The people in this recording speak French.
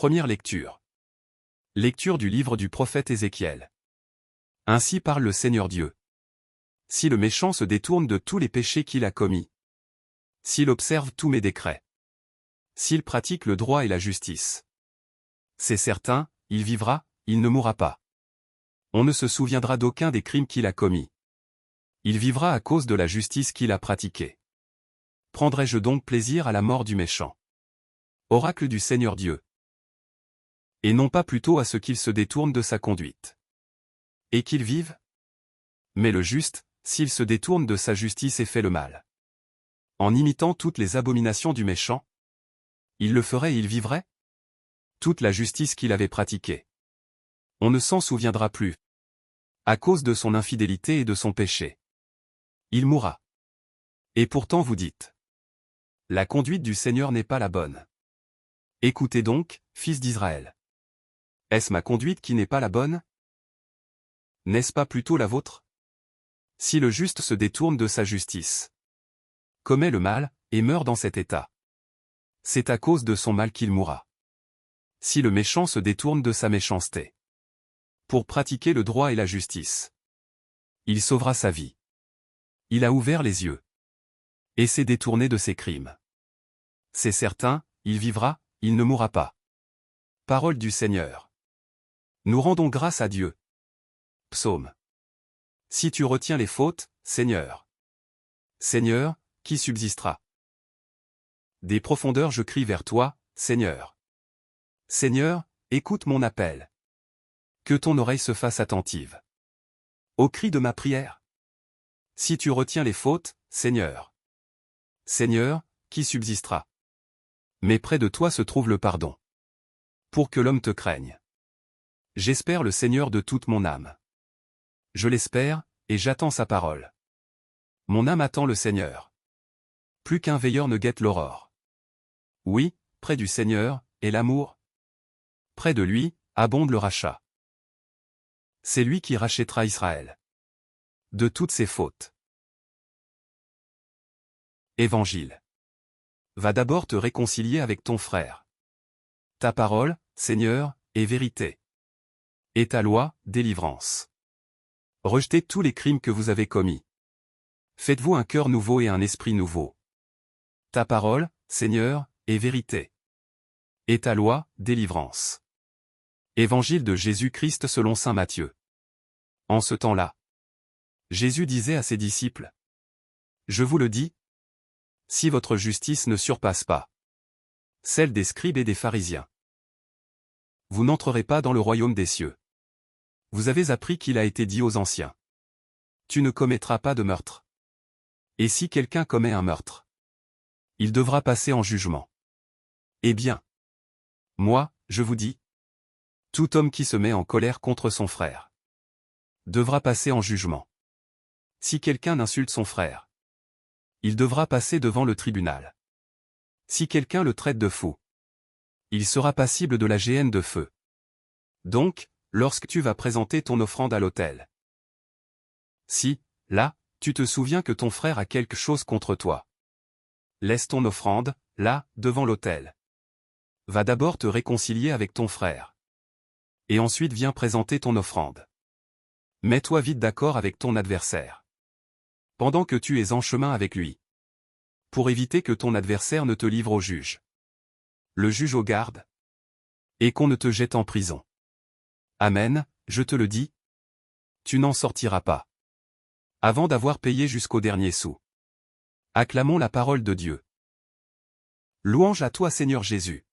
Première lecture. Lecture du livre du prophète Ézéchiel. Ainsi parle le Seigneur Dieu. Si le méchant se détourne de tous les péchés qu'il a commis, s'il observe tous mes décrets, s'il pratique le droit et la justice, c'est certain, il vivra, il ne mourra pas. On ne se souviendra d'aucun des crimes qu'il a commis. Il vivra à cause de la justice qu'il a pratiquée. Prendrai-je donc plaisir à la mort du méchant? Oracle du Seigneur Dieu. Et non pas plutôt à ce qu'il se détourne de sa conduite. Et qu'il vive? Mais le juste, s'il se détourne de sa justice et fait le mal, en imitant toutes les abominations du méchant, il le ferait et il vivrait? Toute la justice qu'il avait pratiquée, on ne s'en souviendra plus, à cause de son infidélité et de son péché. Il mourra. Et pourtant vous dites: la conduite du Seigneur n'est pas la bonne. Écoutez donc, fils d'Israël. Est-ce ma conduite qui n'est pas la bonne? N'est-ce pas plutôt la vôtre? Si le juste se détourne de sa justice, commet le mal, et meurt dans cet état, c'est à cause de son mal qu'il mourra. Si le méchant se détourne de sa méchanceté, pour pratiquer le droit et la justice, il sauvera sa vie. Il a ouvert les yeux, et s'est détourné de ses crimes. C'est certain, il vivra, il ne mourra pas. Parole du Seigneur. Nous rendons grâce à Dieu. Psaume. Si tu retiens les fautes, Seigneur. Seigneur, qui subsistera? Des profondeurs je crie vers toi, Seigneur. Seigneur, écoute mon appel. Que ton oreille se fasse attentive au cri de ma prière. Si tu retiens les fautes, Seigneur. Seigneur, qui subsistera? Mais près de toi se trouve le pardon, pour que l'homme te craigne. J'espère le Seigneur de toute mon âme. Je l'espère, et j'attends sa parole. Mon âme attend le Seigneur. Plus qu'un veilleur ne guette l'aurore. Oui, près du Seigneur, est l'amour. Près de lui, abonde le rachat. C'est lui qui rachètera Israël de toutes ses fautes. Évangile. Va d'abord te réconcilier avec ton frère. Ta parole, Seigneur, est vérité. Et ta loi, délivrance. Rejetez tous les crimes que vous avez commis. Faites-vous un cœur nouveau et un esprit nouveau. Ta parole, Seigneur, est vérité. Et ta loi, délivrance. Évangile de Jésus-Christ selon saint Matthieu. En ce temps-là, Jésus disait à ses disciples: je vous le dis, si votre justice ne surpasse pas celle des scribes et des pharisiens, vous n'entrerez pas dans le royaume des cieux. Vous avez appris qu'il a été dit aux anciens: tu ne commettras pas de meurtre. Et si quelqu'un commet un meurtre, il devra passer en jugement. Eh bien, moi, je vous dis, tout homme qui se met en colère contre son frère devra passer en jugement. Si quelqu'un insulte son frère, il devra passer devant le tribunal. Si quelqu'un le traite de fou, il sera passible de la géhenne de feu. Donc, lorsque tu vas présenter ton offrande à l'autel, si, là, tu te souviens que ton frère a quelque chose contre toi, laisse ton offrande, là, devant l'autel. Va d'abord te réconcilier avec ton frère. Et ensuite viens présenter ton offrande. Mets-toi vite d'accord avec ton adversaire, pendant que tu es en chemin avec lui, pour éviter que ton adversaire ne te livre au juge, le juge aux gardes, et qu'on ne te jette en prison. Amen, je te le dis, tu n'en sortiras pas avant d'avoir payé jusqu'au dernier sou. Acclamons la parole de Dieu. Louange à toi Seigneur Jésus.